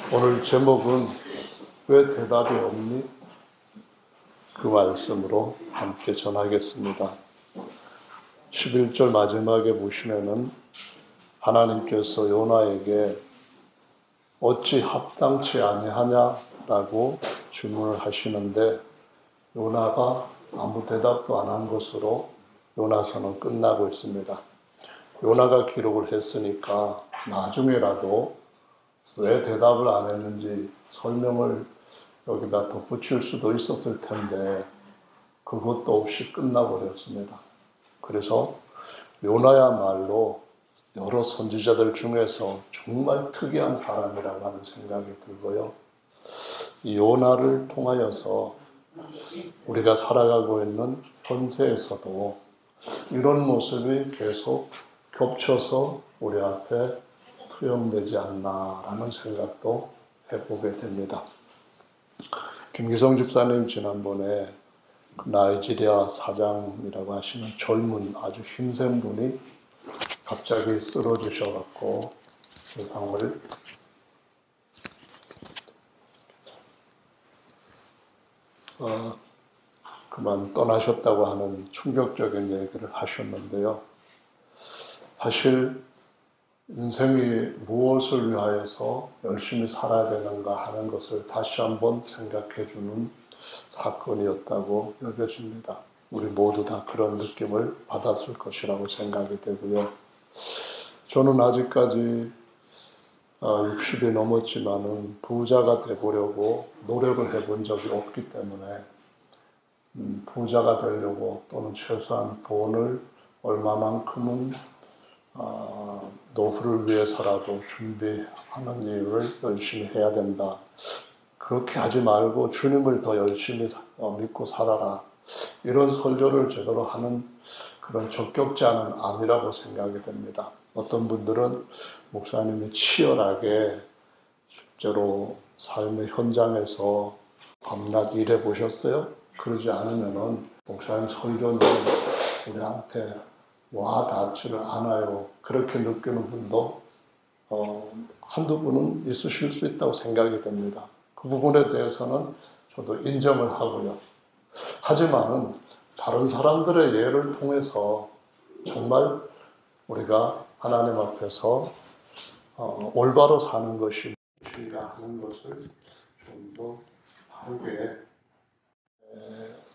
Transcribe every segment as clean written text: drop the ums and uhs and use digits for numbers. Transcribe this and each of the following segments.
오늘 제목은 왜 대답이 없니? 그 말씀으로 함께 전하겠습니다. 11절 마지막에 보시면은 하나님께서 요나에게 어찌 합당치 아니하냐라고 질문을 하시는데 요나가 아무 대답도 안 한 것으로 요나서는 끝나고 있습니다. 요나가 기록을 했으니까 나중에라도 왜 대답을 안 했는지 설명을 여기다 덧붙일 수도 있었을 텐데 그것도 없이 끝나버렸습니다. 그래서 요나야말로 여러 선지자들 중에서 정말 특이한 사람이라고 하는 생각이 들고요. 이 요나를 통하여서 우리가 살아가고 있는 현세에서도 이런 모습이 계속 겹쳐서 우리 앞에 투영되지 않나라는 생각도 해보게 됩니다. 김기성 집사님 지난번에 나이지리아 사장이라고 하시는 젊은 아주 힘센 분이 갑자기 쓰러지셔갖고 세상을 그만 떠나셨다고 하는 충격적인 얘기를 하셨는데요. 사실 인생이 무엇을 위하여서 열심히 살아야 되는가 하는 것을 다시 한번 생각해주는 사건이었다고 여겨집니다. 우리 모두 다 그런 느낌을 받았을 것이라고 생각이 되고요. 저는 아직까지 60이 넘었지만은 부자가 되보려고 노력을 해본 적이 없기 때문에 부자가 되려고 또는 최소한 돈을 얼마만큼은 노후를 위해서라도 준비하는 일을 열심히 해야 된다. 그렇게 하지 말고 주님을 더 열심히 믿고 살아라. 이런 설교를 제대로 하는 그런 적격자는 아니라고 생각이 됩니다. 어떤 분들은 목사님이 치열하게 실제로 삶의 현장에서 밤낮 일해 보셨어요? 그러지 않으면은 목사님 설교는 우리한테 와 닿지를 않아요. 그렇게 느끼는 분도 한두 분은 있으실 수 있다고 생각이 됩니다. 그 부분에 대해서는 저도 인정을 하고요. 하지만은 다른 사람들의 예를 통해서 정말 우리가 하나님 앞에서 올바로 사는 것이 무엇인가 하는 것을 좀 더 바르게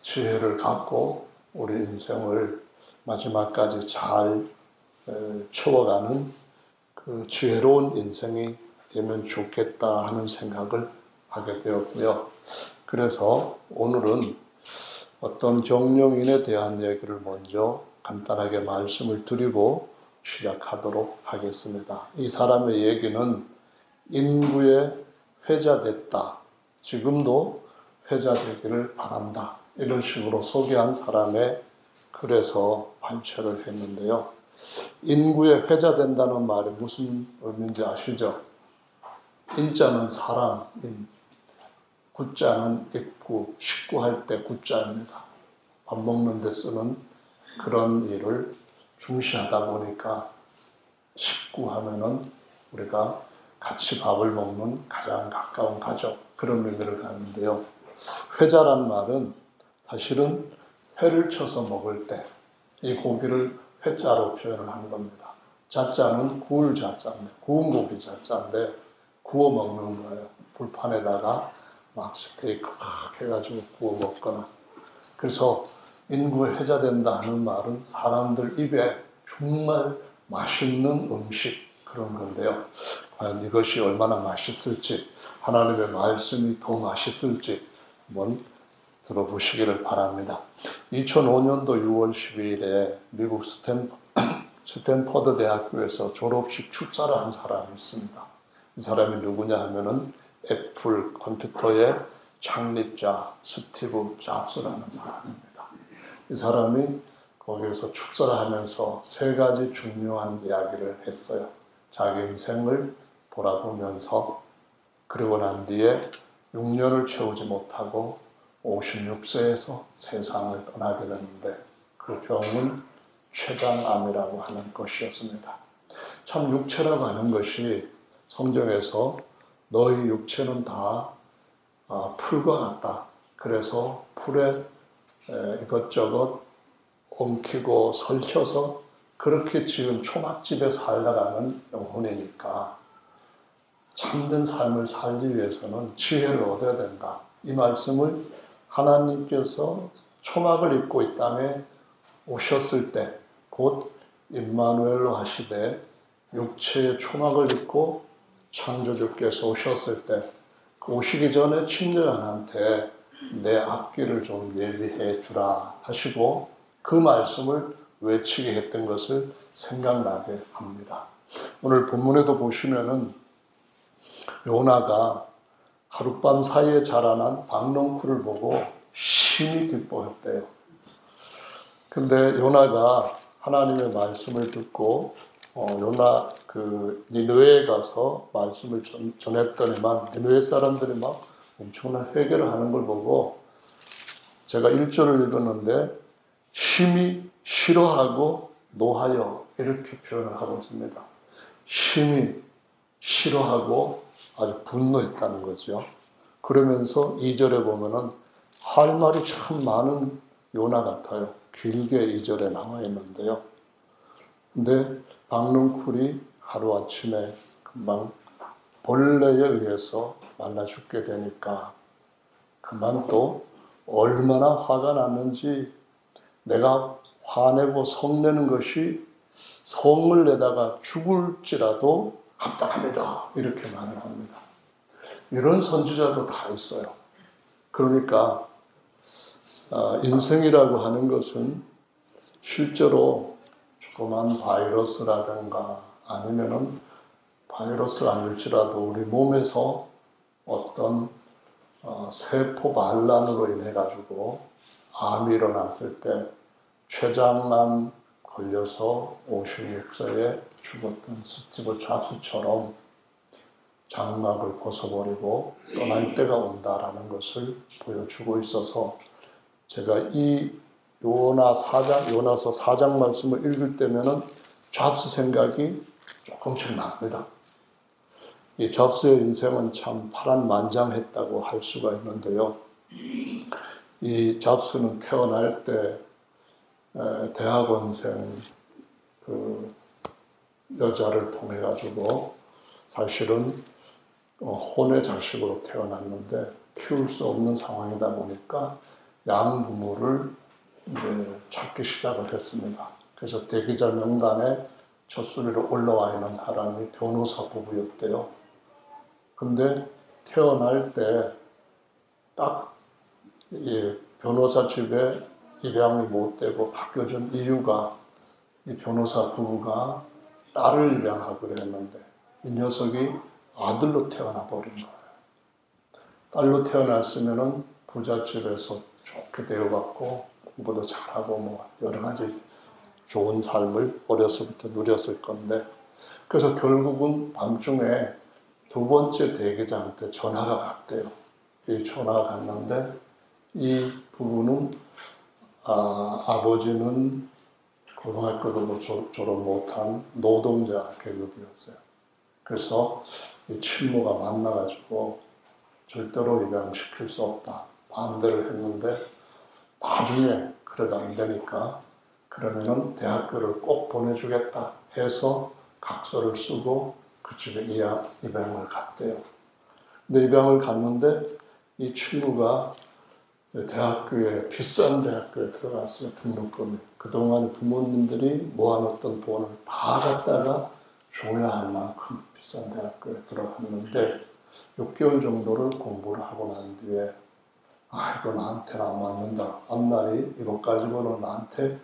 지혜를 갖고 우리 인생을 마지막까지 잘 채워가는 그 지혜로운 인생이 되면 좋겠다 하는 생각을 하게 되었고요. 그래서 오늘은 어떤 정령인에 대한 얘기를 먼저 간단하게 말씀을 드리고 시작하도록 하겠습니다. 이 사람의 얘기는 인구에 회자됐다. 지금도 회자되기를 바란다. 이런 식으로 소개한 사람의 글에서 발췌를 했는데요. 인구에 회자된다는 말이 무슨 의미인지 아시죠? 인자는 사람, 구자는 입구, 식구할 때 구자입니다. 밥 먹는 데 쓰는 그런 일을 중시하다 보니까 식구하면은 우리가 같이 밥을 먹는 가장 가까운 가족, 그런 의미를 갖는데요. 회자란 말은 사실은 회를 쳐서 먹을 때 이 고기를 회자로 표현을 하는 겁니다. 자자는 구울 자자인데, 구운 고기 자자인데 구워 먹는 거예요. 불판에다가 막 스테이크 막 해가지고 구워 먹거나. 그래서 인구에 회자된다 하는 말은 사람들 입에 정말 맛있는 음식, 그런 건데요. 과연 이것이 얼마나 맛있을지, 하나님의 말씀이 더 맛있을지 한번 들어보시기를 바랍니다. 2005년도 6월 12일에 미국 스탠퍼드 대학교에서 졸업식 축사를 한 사람이 있습니다. 이 사람이 누구냐 하면은 애플 컴퓨터의 창립자 스티브 잡스라는 사람입니다. 이 사람이 거기에서 축사를 하면서 세 가지 중요한 이야기를 했어요. 자기 인생을 돌아보면서 그러고 난 뒤에 6년을 채우지 못하고 56세에서 세상을 떠나게 되는데 그 병은 췌장암이라고 하는 것이었습니다. 참 육체라고 하는 것이 성경에서 너희 육체는 다 풀과 같다. 그래서 풀에 이것저것 엉키고 설쳐서 그렇게 지은 초막집에 살다가는 영혼이니까 참된 삶을 살기 위해서는 지혜를 얻어야 된다. 이 말씀을 하나님께서 초막을 입고 이 땅에 오셨을 때, 곧 임마누엘로 하시되 육체의 초막을 입고 창조주께서 오셨을 때, 그 오시기 전에 친녀한테 내 앞길을 좀 예비해 주라 하시고 그 말씀을 외치게 했던 것을 생각나게 합니다. 오늘 본문에도 보시면은 요나가 하룻밤 사이에 자라난 박농쿨을 보고 심히 기뻐했대요. 근데 요나가 하나님의 말씀을 듣고 요나 니느웨에 가서 말씀을 전했더니만 니느웨 사람들이 막 엄청난 회개를 하는 걸 보고 제가 1절을 읽었는데 심히 싫어하고 노하여 이렇게 표현을 하고 있습니다. 심히 싫어하고 아주 분노했다는 거죠. 그러면서 2절에 보면은 할 말이 참 많은 요나 같아요. 길게 2절에 나와 있는데요. 근데 박농쿨이 하루아침에 금방 벌레에 의해서 말라 죽게 되니까 그만 또 얼마나 화가 났는지 내가 화내고 성내는 것이 성을 내다가 죽을지라도 합당합니다. 이렇게 말을 합니다. 이런 선지자도 다 있어요. 그러니까 인생이라고 하는 것은 실제로 조그만 바이러스라든가 아니면은 바이러스 아닐지라도 우리 몸에서 어떤 세포 반란으로 인해 가지고 암이 일어났을 때 췌장암 걸려서 56세에 죽었던 스티브 잡스처럼 장막을 벗어버리고 떠날 때가 온다라는 것을 보여주고 있어서 제가 이 요나서 4장 말씀을 읽을 때면은 잡스 생각이 조금씩 납니다. 이 잡스의 인생은 참 파란만장했다고 할 수가 있는데요. 이 잡스는 태어날 때 대학원생 여자를 통해 가지고 사실은 혼의 자식으로 태어났는데 키울 수 없는 상황이다 보니까 양부모를 이제 찾기 시작을 했습니다. 그래서 대기자 명단에 첫 순위로 올라와 있는 사람이 변호사 부부였대요. 근데 태어날 때 딱 변호사 집에 입양이 못 되고 바뀌어준 이유가 이 변호사 부부가 딸을 입양하기로 했는데 이 녀석이 아들로 태어나 버린 거예요. 딸로 태어났으면은 부잣집에서 좋게 대우받고 공부도 잘하고 뭐 여러 가지 좋은 삶을 어려서부터 누렸을 건데 그래서 결국은 밤중에 두 번째 대기자한테 전화가 갔대요. 이 전화가 갔는데 이 부부는 아버지는 고등학교도 졸업 못한 노동자 계급이었어요. 그래서 이 친모가 만나가지고 절대로 입양시킬 수 없다. 반대를 했는데 나중에 그래도 안 되니까 그러면은 대학교를 꼭 보내주겠다 해서 각서를 쓰고 그 집에 입양을 갔대요. 근데 입양을 갔는데 이 친구가 대학교에 비싼 대학교에 들어갔어요. 등록금이. 그동안 부모님들이 모아놓던 돈을 다 갖다가 줘야 할 만큼 비싼 대학교에 들어갔는데 6개월 정도를 공부를 하고 난 뒤에 이거 나한테는 안 맞는다. 앞날이 이것 가지고는 나한테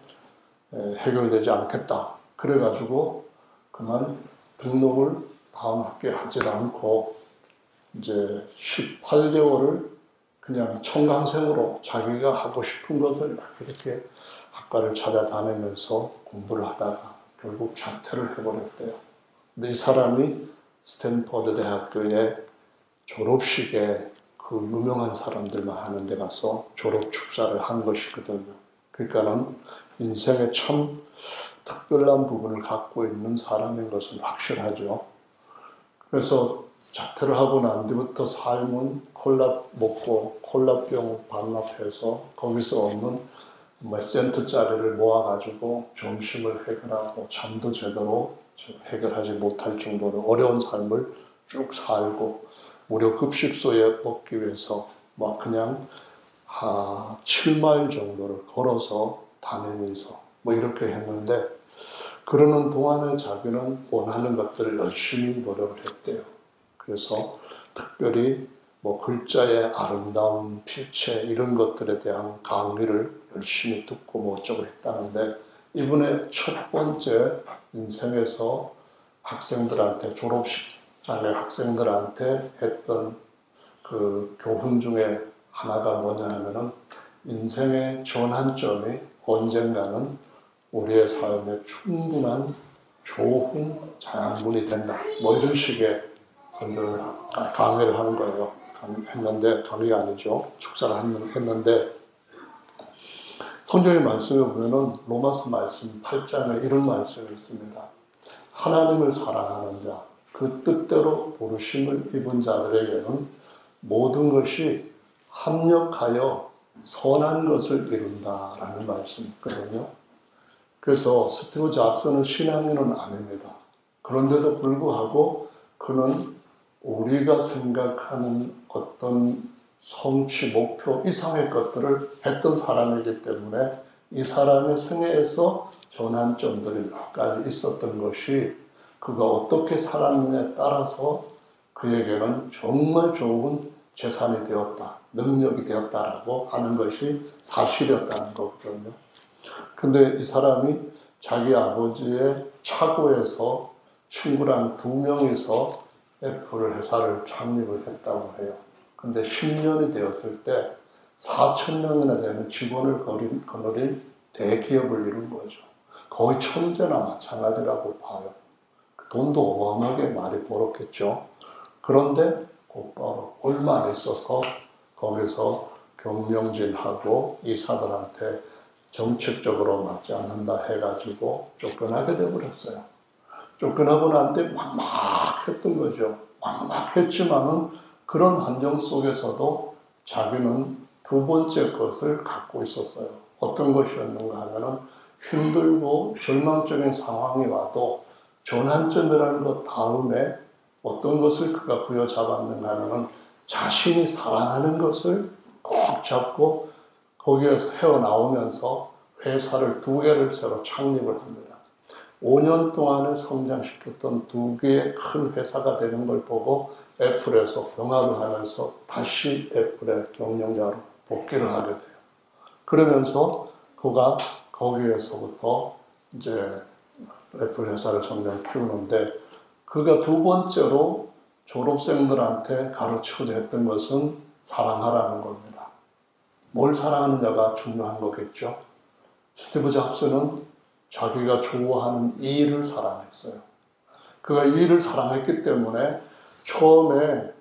해결되지 않겠다. 그래가지고 그만 등록을 다음 학기에 하지 않고 이제 18개월을 그냥 청강생으로 자기가 하고 싶은 것을 이렇게 학과를 찾아다니면서 공부를 하다가 결국 자퇴를 해버렸대요. 근데 이 사람이 스탠퍼드 대학교의 졸업식에 그 유명한 사람들만 하는 데 가서 졸업 축사를 한 것이거든요. 그러니까는 인생에 참 특별한 부분을 갖고 있는 사람인 것은 확실하죠. 그래서 자퇴를 하고 난 뒤부터 삶은 콜라 먹고 콜라병 반납해서 거기서 얻는 몇 센트짜리를 모아가지고 점심을 해결하고 잠도 제대로 해결하지 못할 정도로 어려운 삶을 쭉 살고 무료 급식소에 먹기 위해서 막 그냥 7마일 정도를 걸어서 다니면서 뭐 이렇게 했는데 그러는 동안에 자기는 원하는 것들을 열심히 노력을 했대요. 그래서 특별히 뭐 글자의 아름다운 필체 이런 것들에 대한 강의를 열심히 듣고 뭐 어쩌고 했다는데 이분의 첫 번째 인생에서 학생들한테 졸업식장에 학생들한테 했던 그 교훈 중에 하나가 뭐냐면은 인생의 전환점이 언젠가는 우리의 삶에 충분한 좋은 자양분이 된다. 뭐 이런 식의 강의를 하는 거예요. 했는데 강의가 아니죠. 축사를 했는데 성경의 말씀에 보면은 로마서 말씀 8장에 이런 말씀이 있습니다. 하나님을 사랑하는 자, 그 뜻대로 부르심을 입은 자들에게는 모든 것이 합력하여 선한 것을 이룬다라는 말씀이거든요. 그래서 스티브 잡스는 신앙인은 아닙니다. 그런데도 불구하고 그는 우리가 생각하는 어떤 성취, 목표 이상의 것들을 했던 사람이기 때문에 이 사람의 생애에서 전환점들이 몇 가지 있었던 것이 그가 어떻게 살았느냐에 따라서 그에게는 정말 좋은 재산이 되었다, 능력이 되었다라고 하는 것이 사실이었다는 거거든요. 근데 이 사람이 자기 아버지의 차고에서 친구랑 2명이서 애플 회사를 창립을 했다고 해요. 근데 10년이 되었을 때 4,000명이나 되는 직원을 거느린 대기업을 이룬 거죠. 거의 천재나 마찬가지라고 봐요. 돈도 어마어마하게 많이 벌었겠죠. 그런데 곧바로 얼마 안 있어서 거기서 경영진하고 이사들한테 정책적으로 맞지 않는다 해가지고 쫓겨나게 되어버렸어요. 쫓겨나고 난 뒤 막막했던 거죠. 막막했지만은 그런 환경 속에서도 자기는 2번째 것을 갖고 있었어요. 어떤 것이었는가 하면은 힘들고 절망적인 상황이 와도 전환점이라는 것 다음에 어떤 것을 그가 부여잡았는가 하면은 자신이 사랑하는 것을 꼭 잡고 거기에서 헤어나오면서 회사를 2개를 새로 창립을 합니다. 5년 동안에 성장시켰던 2개의 큰 회사가 되는 걸 보고 애플에서 병합을 하면서 다시 애플의 경영자로 복귀를 하게 돼요. 그러면서 그가 거기에서부터 이제 애플 회사를 점점 키우는데 그가 2번째로 졸업생들한테 가르치고자 했던 것은 사랑하라는 겁니다. 뭘 사랑하느냐가 중요한 거겠죠. 스티브 잡스는 자기가 좋아하는 이 일을 사랑했어요. 그가 이 일을 사랑했기 때문에 처음에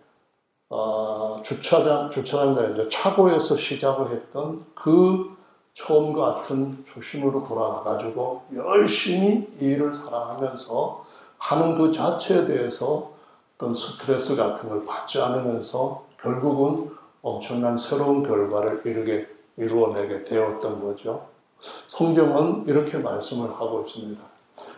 주차장에 이제 차고에서 시작을 했던 그 처음과 같은 초심으로 돌아가가지고 열심히 이 일을 사랑하면서 하는 그 자체에 대해서 어떤 스트레스 같은 걸 받지 않으면서 결국은 엄청난 새로운 결과를 이루어내게 되었던 거죠. 성경은 이렇게 말씀을 하고 있습니다.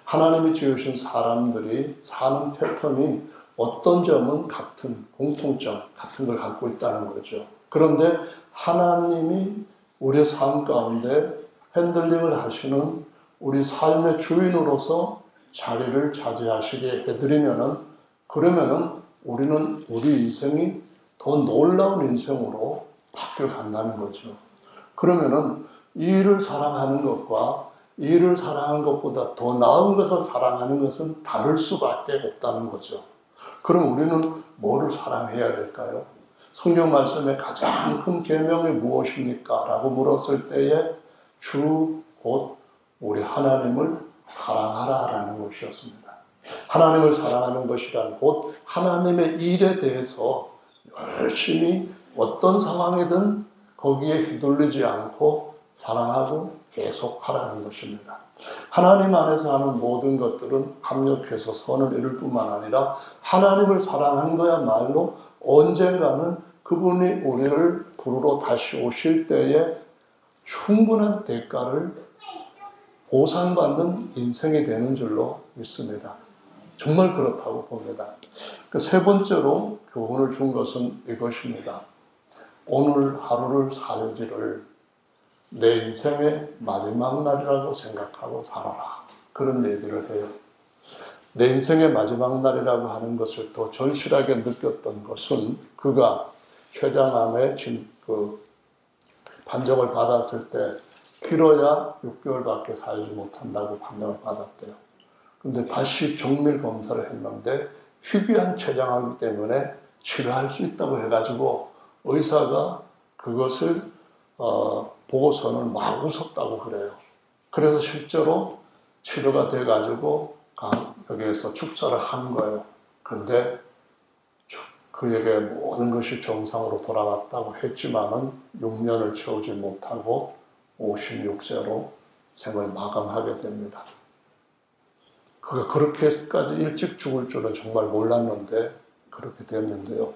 하나님이 지으신 사람들이 사는 패턴이 어떤 점은 같은 공통점 같은 걸 갖고 있다는 거죠. 그런데 하나님이 우리의 삶 가운데 핸들링을 하시는 우리 삶의 주인으로서 자리를 차지하시게 그러면은 우리는 우리 인생이 더 놀라운 인생으로 바뀌어 간다는 거죠. 그러면은 이 일을 사랑하는 것과 이 일을 사랑하는 것보다 더 나은 것을 사랑하는 것은 다를 수밖에 없다는 거죠. 그럼 우리는 뭐를 사랑해야 될까요? 성경 말씀의 가장 큰 계명이 무엇입니까? 라고 물었을 때에 곧 우리 하나님을 사랑하라라는 것이었습니다. 하나님을 사랑하는 것이란 곧 하나님의 일에 대해서 열심히 어떤 상황이든 거기에 휘둘리지 않고 사랑하고 계속 하라는 것입니다. 하나님 안에서 하는 모든 것들은 합력해서 선을 이룰 뿐만 아니라 하나님을 사랑하는 거야말로 언젠가는 그분이 우리를 부르러 다시 오실 때에 충분한 대가를 보상받는 인생이 되는 줄로 믿습니다. 정말 그렇다고 봅니다. 세 번째로 교훈을 준 것은 이것입니다. 오늘 하루를 살지를 내 인생의 마지막 날이라고 생각하고 살아라. 그런 얘기를 해요. 내 인생의 마지막 날이라고 하는 것을 더 절실하게 느꼈던 것은 그가 췌장암에 판정을 받았을 때 길어야 6개월밖에 살지 못한다고 판정을 받았대요. 근데 다시 정밀 검사를 했는데 희귀한 췌장암이기 때문에 치료할 수 있다고 해가지고 의사가 그것을 보고서는 막 웃었다고 그래요. 그래서 실제로 치료가 돼가지고 여기에서 축사를 한 거예요. 그런데 그에게 모든 것이 정상으로 돌아갔다고 했지만은 6년을 채우지 못하고 56세로 생을 마감하게 됩니다. 그가 그렇게까지 일찍 죽을 줄은 정말 몰랐는데 그렇게 됐는데요.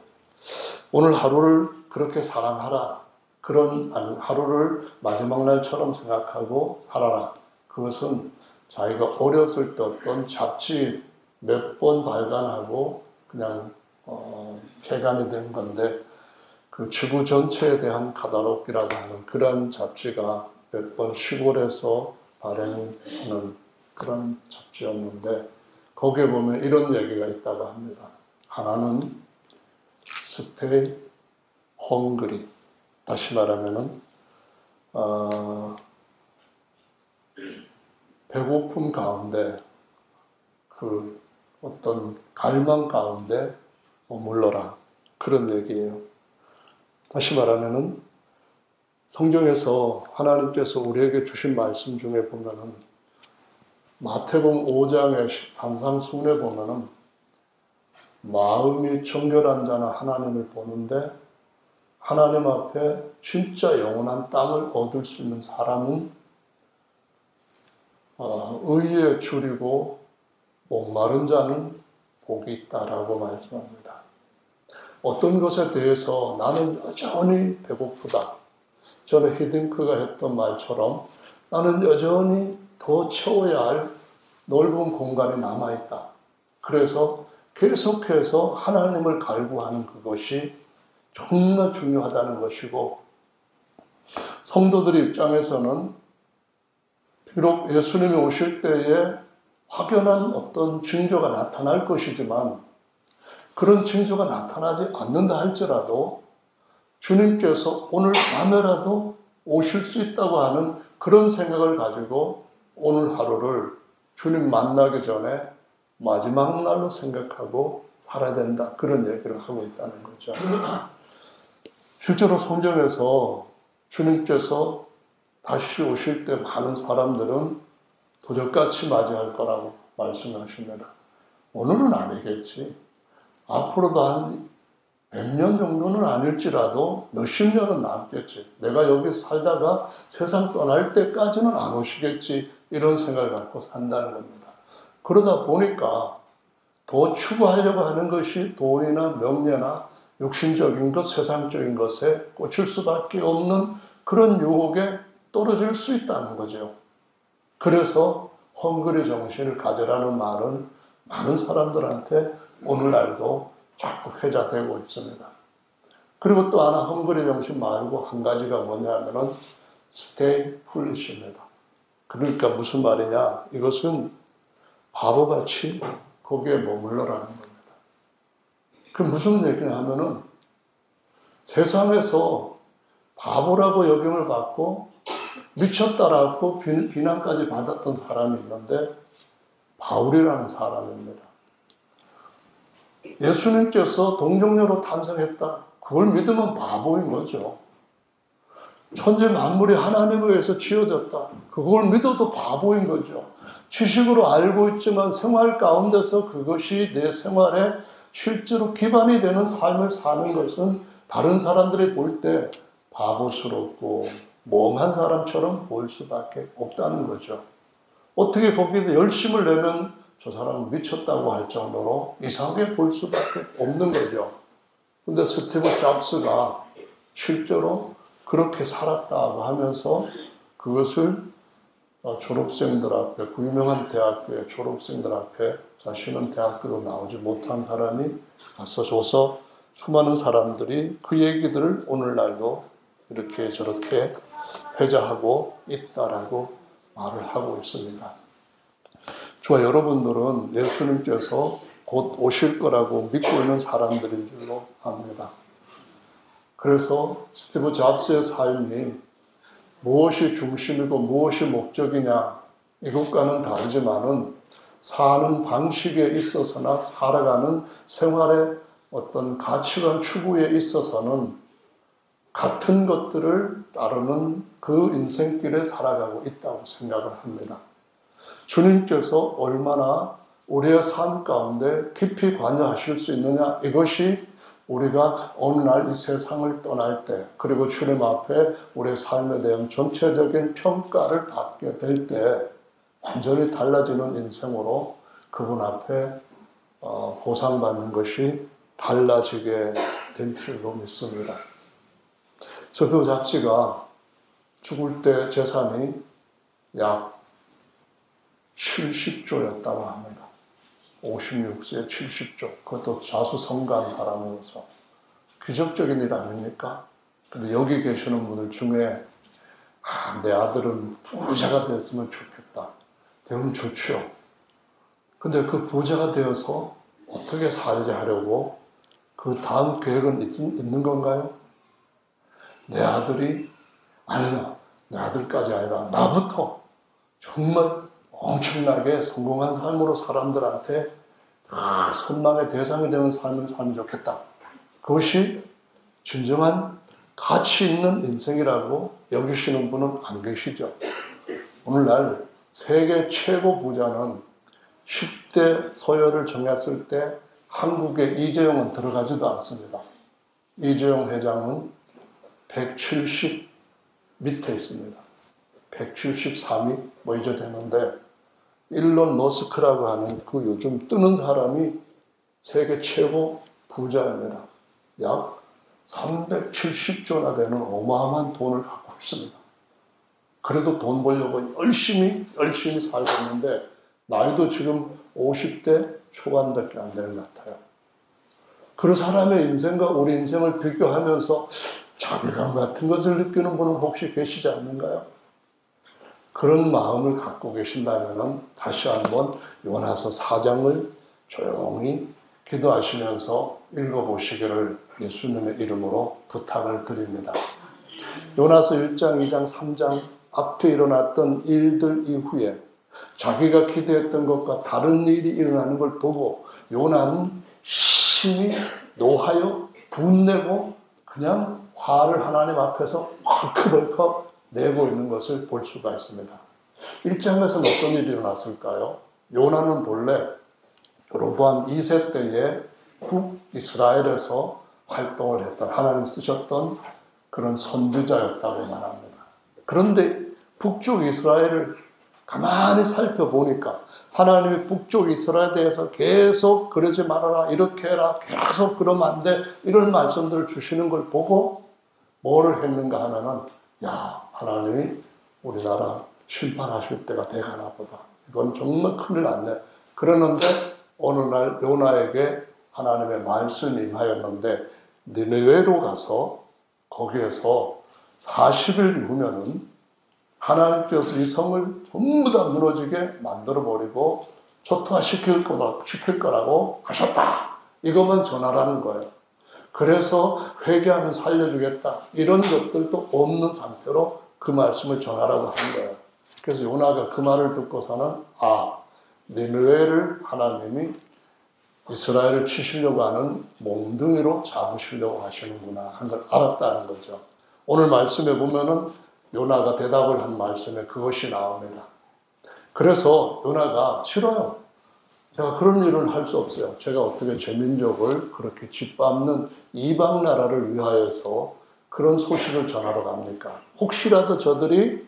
오늘 하루를 그렇게 사랑하라. 그런 하루를 마지막 날처럼 생각하고 살아라. 그것은 자기가 어렸을 때 어떤 잡지 몇 번 발간하고 그냥 폐간이 된 건데 그 지구 전체에 대한 카다록이라고 하는 그런 잡지가 몇 번 시골에서 발행하는 그런 잡지였는데 거기에 보면 이런 얘기가 있다고 합니다. 하나는 stay hungry. 다시 말하면은 배고픔 가운데 그 어떤 갈망 가운데 머물러라. 그런 얘기예요. 다시 말하면은 성경에서 하나님께서 우리에게 주신 말씀 중에 보면은 마태복음 5장의 산상순에 보면은 마음이 정결한 자는 하나님을 보는데 하나님 앞에 진짜 영원한 땅을 얻을 수 있는 사람은 의에 줄이고 목마른 자는 복이 있다라고 말씀합니다. 어떤 것에 대해서 나는 여전히 배고프다. 저는 히딩크가 했던 말처럼 나는 여전히 더 채워야 할 넓은 공간이 남아있다. 그래서 계속해서 하나님을 갈구하는 그것이 정말 중요하다는 것이고 성도들 입장에서는 비록 예수님이 오실 때에 확연한 어떤 징조가 나타날 것이지만 그런 징조가 나타나지 않는다 할지라도 주님께서 오늘 밤에라도 오실 수 있다고 하는 그런 생각을 가지고 오늘 하루를 주님 만나기 전에 마지막 날로 생각하고 살아야 된다. 그런 얘기를 하고 있다는 거죠. 실제로 성경에서 주님께서 다시 오실 때 많은 사람들은 도적같이 맞이할 거라고 말씀하십니다. 오늘은 아니겠지. 앞으로도 한 100년 정도는 아닐지라도 몇십 년은 남겠지. 내가 여기 살다가 세상 떠날 때까지는 안 오시겠지. 이런 생각을 갖고 산다는 겁니다. 그러다 보니까 더 추구하려고 하는 것이 돈이나 명예나 육신적인 것, 세상적인 것에 꽂힐 수밖에 없는 그런 유혹에 떨어질 수 있다는 거죠. 그래서 헝그리 정신을 가져라는 말은 많은 사람들한테 오늘날도 자꾸 회자되고 있습니다. 그리고 또 하나 헝그리 정신 말고 한 가지가 뭐냐면은 stay foolish입니다. 그러니까 무슨 말이냐? 이것은 바보같이 거기에 머물러라는 겁니다. 그 무슨 얘기냐 하면은 세상에서 바보라고 여김을 받고 미쳤다라고 비난까지 받았던 사람이 있는데 바울이라는 사람입니다. 예수님께서 동정녀로 탄생했다. 그걸 믿으면 바보인 거죠. 천지 만물이 하나님에 의해서 지어졌다. 그걸 믿어도 바보인 거죠. 지식으로 알고 있지만 생활 가운데서 그것이 내 생활에 실제로 기반이 되는 삶을 사는 것은 다른 사람들이 볼 때 바보스럽고 멍한 사람처럼 보일 수밖에 없다는 거죠. 어떻게 거기에 열심을 내면 저 사람은 미쳤다고 할 정도로 이상하게 볼 수밖에 없는 거죠. 근데 스티브 잡스가 실제로 그렇게 살았다고 하면서 그것을 졸업생들 앞에, 그 유명한 대학교의 졸업생들 앞에, 자신은 대학교도 나오지 못한 사람이 가서 줘서 수많은 사람들이 그 얘기들을 오늘날도 이렇게 저렇게 회자하고 있다라고 말을 하고 있습니다. 저와 여러분들은 예수님께서 곧 오실 거라고 믿고 있는 사람들인 줄로 압니다. 그래서 스티브 잡스의 삶이 무엇이 중심이고 무엇이 목적이냐, 이것과는 다르지만은 사는 방식에 있어서나 살아가는 생활의 어떤 가치관 추구에 있어서는 같은 것들을 따르는 그 인생길에 살아가고 있다고 생각을 합니다. 주님께서 얼마나 우리의 삶 가운데 깊이 관여하실 수 있느냐, 이것이 우리가 어느 날 이 세상을 떠날 때, 그리고 주님 앞에 우리의 삶에 대한 전체적인 평가를 받게 될 때 완전히 달라지는 인생으로 그분 앞에 보상받는 것이 달라지게 될 줄로 믿습니다. 스티브 잡스가 죽을 때 재산이 약 70조였다고 합니다. 56세에 70조. 그것도 자수성가하면서 기적적인 일 아닙니까? 근데 여기 계시는 분들 중에 내 아들은 부자가 됐으면 좋겠다. 되면 좋죠. 근데 그 부자가 되어서 어떻게 살게 하려고 그 다음 계획은 있는 건가요? 내 아들이 아니라 내 아들까지 아니라 나부터 정말 엄청나게 성공한 삶으로 사람들한테 다 선망의 대상이 되는 삶을 살면 좋겠다. 그것이 진정한 가치 있는 인생이라고 여기시는 분은 안 계시죠. 오늘날 세계 최고 부자는 10대 서열을 정했을 때 한국의 이재용은 들어가지도 않습니다. 이재용 회장은 170 밑에 있습니다. 173위 뭐 이제 되는데, 일론 머스크라고 하는 그 요즘 뜨는 사람이 세계 최고 부자입니다. 약 370조나 되는 어마어마한 돈을 갖고 있습니다. 그래도 돈 벌려고 열심히 살고 있는데 나이도 지금 50대 초반밖에 안 되는 것 같아요. 그 사람의 인생과 우리 인생을 비교하면서 자괴감 같은 것을 느끼는 분은 혹시 계시지 않는가요? 그런 마음을 갖고 계신다면 다시 한번 요나서 4장을 조용히 기도하시면서 읽어보시기를 예수님의 이름으로 부탁을 드립니다. 요나서 1장, 2장, 3장 앞에 일어났던 일들 이후에 자기가 기대했던 것과 다른 일이 일어나는 걸 보고 요나는 심히 노하여 분내고 그냥 화를 하나님 앞에서 벌컥벌컥 내고 있는 것을 볼 수가 있습니다. 1장에서는 어떤 일이 일어났을까요? 요나는 본래 여로보암 2세 때에 북이스라엘에서 활동을 했던, 하나님 쓰셨던 그런 선지자였다고 말합니다. 그런데 북쪽 이스라엘을 가만히 살펴보니까 하나님이 북쪽 이스라엘에 대해서 계속 그러지 말아라, 이렇게 해라, 계속 그러면 안 돼, 이런 말씀들을 주시는 걸 보고 뭐를 했는가 하면은, 야, 하나님이 우리나라 심판하실 때가 돼가나 보다. 이건 정말 큰일 났네. 그러는데 어느 날 요나에게 하나님의 말씀이 임하였는데 니느웨로 가서 거기에서 40일 이후면은 하나님께서 이 성을 전부 다 무너지게 만들어버리고 초토화시킬 거라고 하셨다. 이것만 전하라는 거예요. 그래서 회개하면 살려주겠다. 이런 것들도 없는 상태로 그 말씀을 전하라고 한 거예요. 그래서 요나가 그 말을 듣고서는 니느웨를 하나님이 이스라엘을 치시려고 하는 몽둥이로 잡으시려고 하시는구나 한 걸 알았다는 거죠. 오늘 말씀에 보면은 요나가 대답을 한 말씀에 그것이 나옵니다. 그래서 요나가 싫어요. 제가 그런 일을 할 수 없어요. 제가 어떻게 제 민족을 그렇게 짓밟는 이방 나라를 위하여서 그런 소식을 전하러 갑니까? 혹시라도 저들이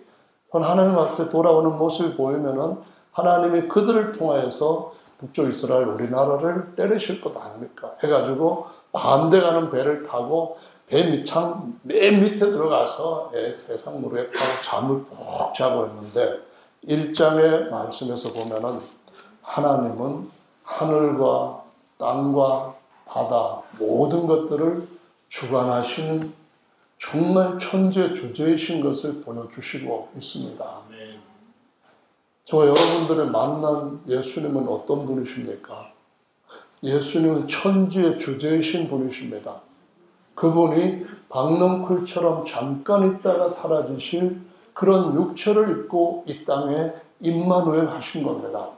하나님 앞에 돌아오는 모습을 보이면은 하나님이 그들을 통하여서 북쪽 이스라엘 우리나라를 때리실 것 아닙니까? 해가지고 반대가는 배를 타고 배 밑창 맨 밑에 들어가서 세상 무르에 잠을 푹 자고 있는데 1장의 말씀에서 보면은 하나님은 하늘과 땅과 바다 모든 것들을 주관하시는 정말 천재 주제이신 것을 보여주시고 있습니다. 저와 여러분들을 만난 예수님은 어떤 분이십니까? 예수님은 천지의 주제이신 분이십니다. 그분이 박넝쿨처럼 잠깐 있다가 사라지실 그런 육체를 입고 이 땅에 임마누엘 하신 겁니다.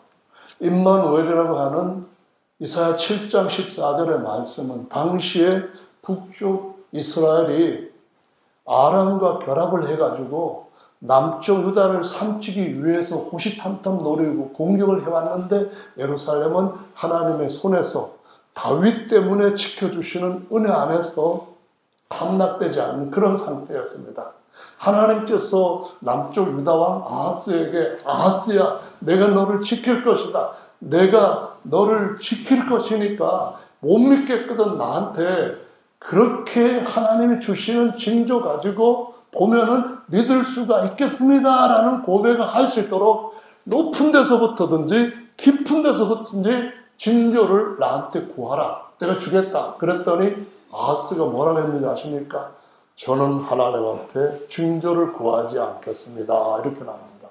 임마누엘이라고 하는 이사야 7장 14절의 말씀은 당시에 북쪽 이스라엘이 아람과 결합을 해가지고 남쪽 유다를 삼키기 위해서 호시탐탐 노리고 공격을 해왔는데 예루살렘은 하나님의 손에서 다윗 때문에 지켜주시는 은혜 안에서 함락되지 않은 그런 상태였습니다. 하나님께서 남쪽 유다왕 아하스에게 아하스야 내가 너를 지킬 것이다. 내가 너를 지킬 것이니까 못 믿겠거든 나한테 그렇게 하나님이 주시는 징조 가지고 보면은 믿을 수가 있겠습니다 라는 고백을 할 수 있도록 높은 데서부터든지 깊은 데서부터든지 징조를 나한테 구하라 내가 주겠다 그랬더니 아하스가 뭐라고 했는지 아십니까? 저는 하나님 앞에 징조를 구하지 않겠습니다 이렇게 나옵니다.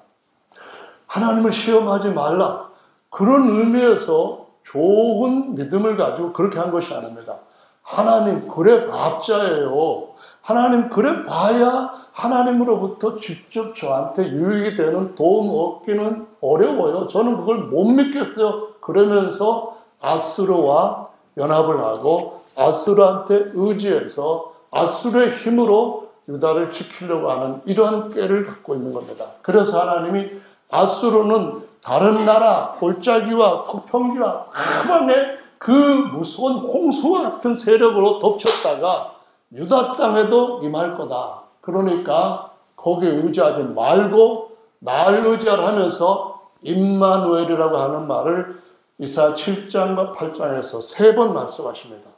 하나님을 시험하지 말라 그런 의미에서 좋은 믿음을 가지고 그렇게 한 것이 아닙니다. 하나님 그래 봤자예요. 하나님 그래 봐야 하나님으로부터 직접 저한테 유익이 되는 도움 얻기는 어려워요. 저는 그걸 못 믿겠어요. 그러면서 아수르와 연합을 하고 아수르한테 의지해서 아수르의 힘으로 유다를 지키려고 하는 이러한 꾀를 갖고 있는 겁니다. 그래서 하나님이 아수르는 다른 나라 골짜기와 서평지와 사방에 그 무서운 홍수와 같은 세력으로 덮쳤다가 유다 땅에도 임할 거다. 그러니까 거기에 의지하지 말고 날 의지하라 하면서 임마누엘이라고 하는 말을 이사야 7장과 8장에서 3번 말씀하십니다.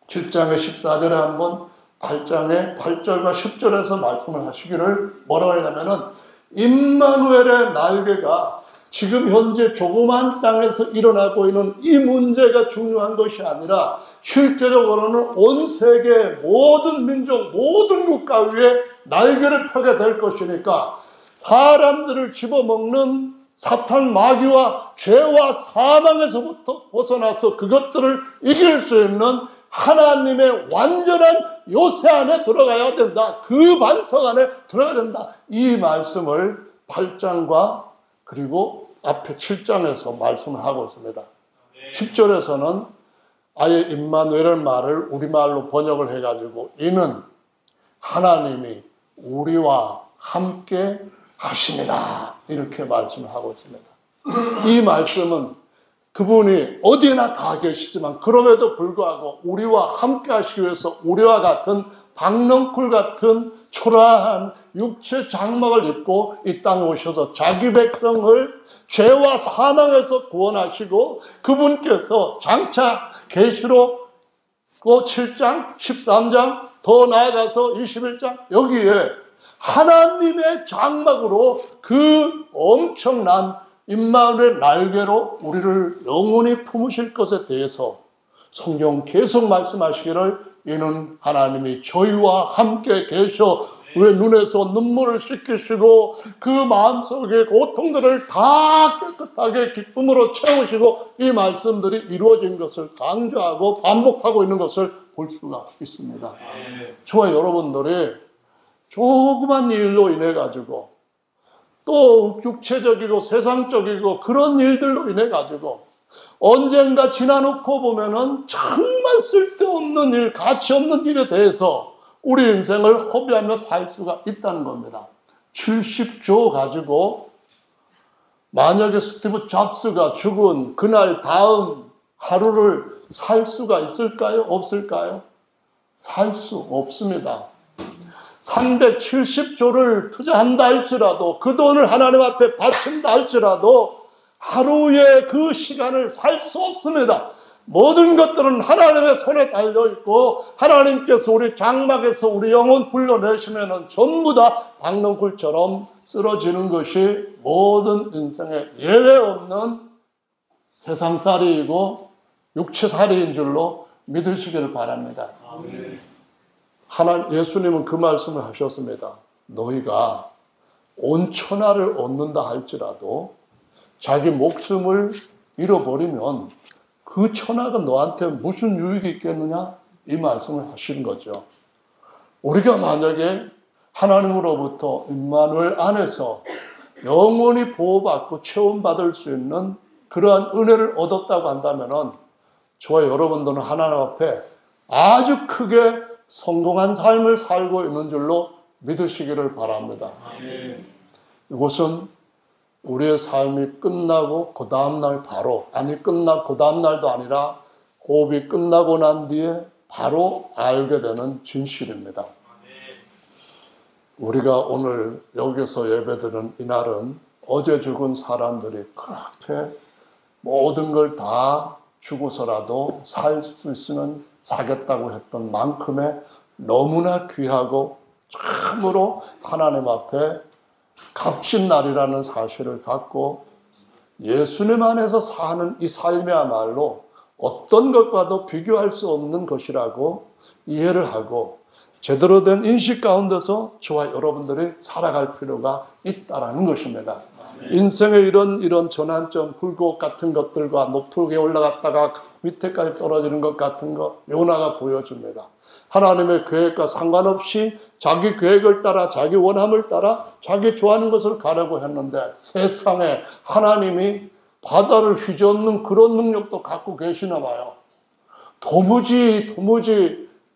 7장의 14절에 한 번, 8장의 8절과 10절에서 말씀을 하시기를 뭐라고 하냐면은 임마누엘의 날개가 지금 현재 조그만 땅에서 일어나고 있는 이 문제가 중요한 것이 아니라 실제적으로는 온 세계 모든 민족, 모든 국가 위에 날개를 펴게 될 것이니까 사람들을 집어먹는 사탄 마귀와 죄와 사망에서부터 벗어나서 그것들을 이길 수 있는 하나님의 완전한 요새 안에 들어가야 된다. 그 반석 안에 들어가야 된다. 이 말씀을 8장과 그리고 앞에 7장에서 말씀을 하고 있습니다. 10절에서는 아예 임마누엘의 말을 우리말로 번역을 해가지고 이는 하나님이 우리와 함께 하십니다. 이렇게 말씀을 하고 있습니다. 이 말씀은 그분이 어디나 다 계시지만 그럼에도 불구하고 우리와 함께 하시기 위해서 우리와 같은 박넝쿨 같은 초라한 육체 장막을 입고 이 땅에 오셔서 자기 백성을 죄와 사망에서 구원하시고 그분께서 장차 계시록 7장, 13장 더 나아가서 21장 여기에 하나님의 장막으로 그 엄청난 임마누엘의 날개로 우리를 영원히 품으실 것에 대해서 성경 계속 말씀하시기를 이는 하나님이 저희와 함께 계셔 우리의 눈에서 눈물을 씻기시고 그 마음속의 고통들을 다 깨끗하게 기쁨으로 채우시고 이 말씀들이 이루어진 것을 강조하고 반복하고 있는 것을 볼 수가 있습니다. 저와 여러분들이 조그만 일로 인해 가지고 또 육체적이고 세상적이고 그런 일들로 인해 가지고 언젠가 지나놓고 보면은 정말 쓸데없는 일, 가치 없는 일에 대해서 우리 인생을 허비하며 살 수가 있다는 겁니다. 70조 가지고 만약에 스티브 잡스가 죽은 그날 다음 하루를 살 수가 있을까요? 없을까요? 살 수 없습니다. 370조를 투자한다 할지라도 그 돈을 하나님 앞에 바친다 할지라도 하루에 그 시간을 살 수 없습니다. 모든 것들은 하나님의 손에 달려있고 하나님께서 우리 장막에서 우리 영혼 불러내시면 전부 다 박농쿨처럼 쓰러지는 것이 모든 인생에 예외 없는 세상살이이고 육체살이인 줄로 믿으시기를 바랍니다. 예수님은 그 말씀을 하셨습니다. 너희가 온 천하를 얻는다 할지라도 자기 목숨을 잃어버리면 그 천하가 너한테 무슨 유익이 있겠느냐? 이 말씀을 하시는 거죠. 우리가 만약에 하나님으로부터 임마누엘 안에서 영원히 보호받고 체험받을 수 있는 그러한 은혜를 얻었다고 한다면 저와 여러분들은 하나님 앞에 아주 크게 성공한 삶을 살고 있는 줄로 믿으시기를 바랍니다. 이것은 우리의 삶이 끝나고 그 다음날 바로, 그 다음날도 아니라 호흡이 끝나고 난 뒤에 바로 알게 되는 진실입니다. 우리가 오늘 여기서 예배드리는 이날은 어제 죽은 사람들이 그렇게 모든 걸 다 주고서라도 살 수 있으면 사겠다고 했던 만큼의 너무나 귀하고 참으로 하나님 앞에 값진 날이라는 사실을 갖고 예수님 안에서 사는 이 삶이야말로 어떤 것과도 비교할 수 없는 것이라고 이해를 하고 제대로 된 인식 가운데서 저와 여러분들이 살아갈 필요가 있다라는 것입니다. 인생의 이런 전환점, 굴곡 같은 것들과 높게 올라갔다가 밑에까지 떨어지는 것 같은 거 요나가 보여줍니다. 하나님의 계획과 상관없이 자기 계획을 따라 자기 원함을 따라 자기 좋아하는 것을 가려고 했는데 세상에 하나님이 바다를 휘젓는 그런 능력도 갖고 계시나 봐요. 도무지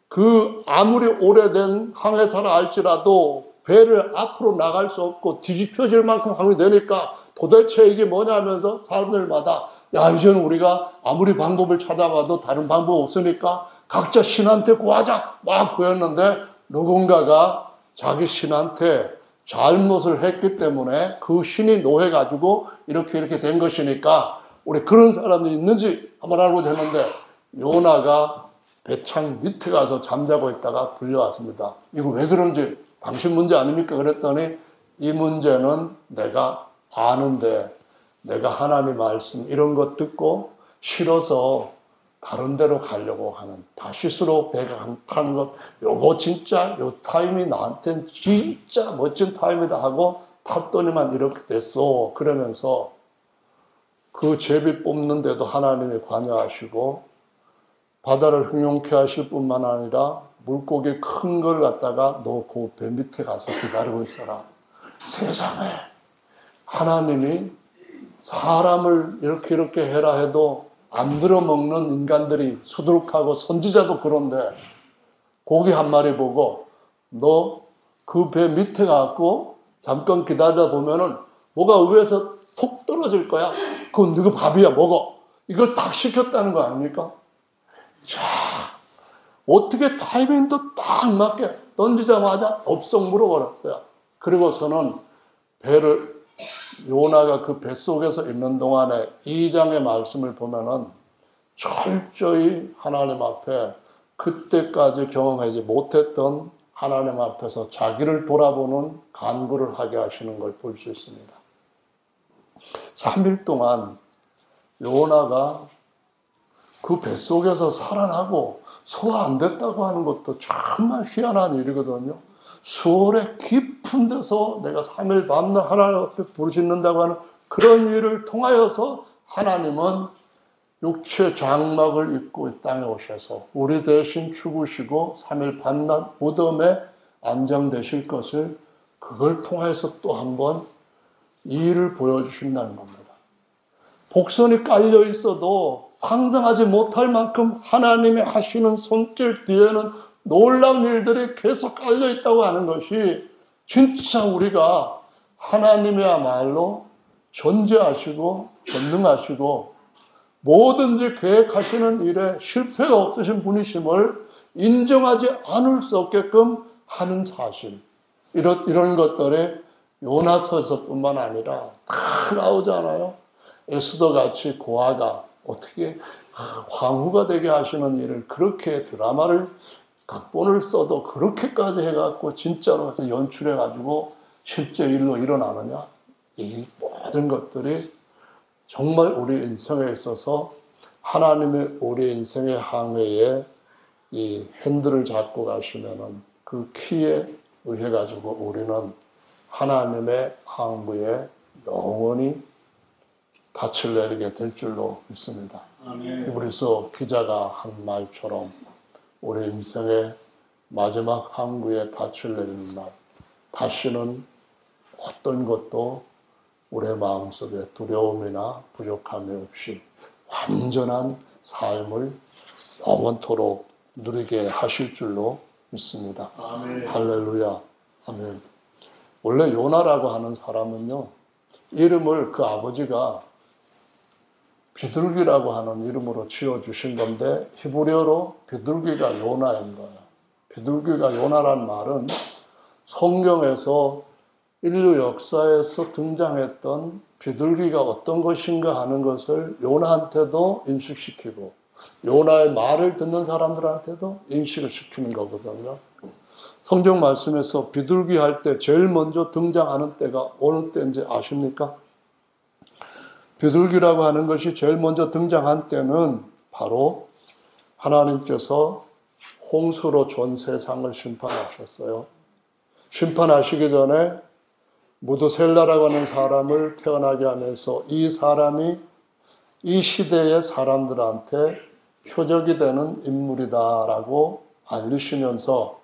그 아무리 오래된 항해사라 할지라도 배를 앞으로 나갈 수 없고 뒤집혀질 만큼 항이 되니까 도대체 이게 뭐냐 하면서 사람들마다 야 이제는 우리가 아무리 방법을 찾아봐도 다른 방법 없으니까 각자 신한테 구하자 막 구했는데 누군가가 자기 신한테 잘못을 했기 때문에 그 신이 노해가지고 이렇게 된 것이니까 우리 그런 사람들이 있는지 한번 알아보자 했는데 요나가 배창 밑에 가서 잠자고 있다가 불려왔습니다. 이거 왜 그런지 당신 문제 아닙니까? 그랬더니 이 문제는 내가 아는데 내가 하나님 말씀 이런 것 듣고 싫어서 다른 데로 가려고 하는 다시스로 배가 타는 것 요거 진짜 요 타임이 나한테는 진짜 멋진 타임이다 하고 탔더니만 이렇게 됐어. 그러면서 그 제비 뽑는데도 하나님이 관여하시고 바다를 흥용케 하실 뿐만 아니라 물고기 큰 걸 갖다가 너 그 배 밑에 가서 기다리고 있어라. 세상에 하나님이 사람을 이렇게 해라 해도 안 들어먹는 인간들이 수두룩하고 선지자도 그런데 고기 한 마리 보고 너 그 배 밑에 가고 잠깐 기다리다 보면은 뭐가 위에서 톡 떨어질 거야. 그건 너가 밥이야 먹어. 이걸 딱 시켰다는 거 아닙니까? 자, 어떻게 타이밍도 딱 맞게 던지자마자 업성 물어버렸어요. 그리고서는 배를 요나가 그 뱃속에서 있는 동안에 2장의 말씀을 보면은 철저히 하나님 앞에 그때까지 경험하지 못했던 하나님 앞에서 자기를 돌아보는 간구를 하게 하시는 걸 볼 수 있습니다. 3일 동안 요나가 그 뱃속에서 살아나고 소화 안 됐다고 하는 것도 정말 희한한 일이거든요. 수월의 깊은 데서 내가 3일 밤낮 하나님 앞에 부르짖는다고 하는 그런 일을 통하여서 하나님은 육체 장막을 입고 이 땅에 오셔서 우리 대신 죽으시고 3일 밤낮 무덤에 안정되실 것을 그걸 통해서 또 한 번 이 일을 보여주신다는 겁니다. 복선이 깔려 있어도 상상하지 못할 만큼 하나님이 하시는 손길 뒤에는 놀라운 일들이 계속 깔려 있다고 하는 것이 진짜 우리가 하나님이야말로 존재하시고 전능하시고 뭐든지 계획하시는 일에 실패가 없으신 분이심을 인정하지 않을 수 없게끔 하는 사실, 이런 것들에 요나서에서뿐만 아니라 다 나오잖아요. 에스더 같이 고아가 어떻게 황후가 되게 하시는 일을 그렇게 드라마를 각본을 써도 그렇게까지 해갖고 진짜로 연출해가지고 실제 일로 일어나느냐? 이 모든 것들이 정말 우리 인생에 있어서 하나님의 우리 인생의 항해에 이 핸들을 잡고 가시면은 그 키에 의해 가지고 우리는 하나님의 항구에 영원히 닻을 내리게 될 줄로 믿습니다. 히브리서 기자가 한 말처럼 우리 인생의 마지막 항구에 닻을 내리는 날, 다시는 어떤 것도 우리의 마음속에 두려움이나 부족함이 없이 완전한 삶을 영원토록 누리게 하실 줄로 믿습니다. 아멘. 할렐루야. 아멘. 원래 요나라고 하는 사람은요, 이름을 그 아버지가 비둘기라고 하는 이름으로 지어주신 건데, 히브리어로 비둘기가 요나인 거예요. 비둘기가 요나란 말은 성경에서 인류 역사에서 등장했던 비둘기가 어떤 것인가 하는 것을 요나한테도 인식시키고 요나의 말을 듣는 사람들한테도 인식을 시키는 거거든요. 성경 말씀에서 비둘기 할 때 제일 먼저 등장하는 때가 어느 때인지 아십니까? 비둘기라고 하는 것이 제일 먼저 등장한 때는 바로 하나님께서 홍수로 전 세상을 심판하셨어요. 심판하시기 전에 무드셀라라고 하는 사람을 태어나게 하면서 이 사람이 이 시대의 사람들한테 표적이 되는 인물이다라고 알리시면서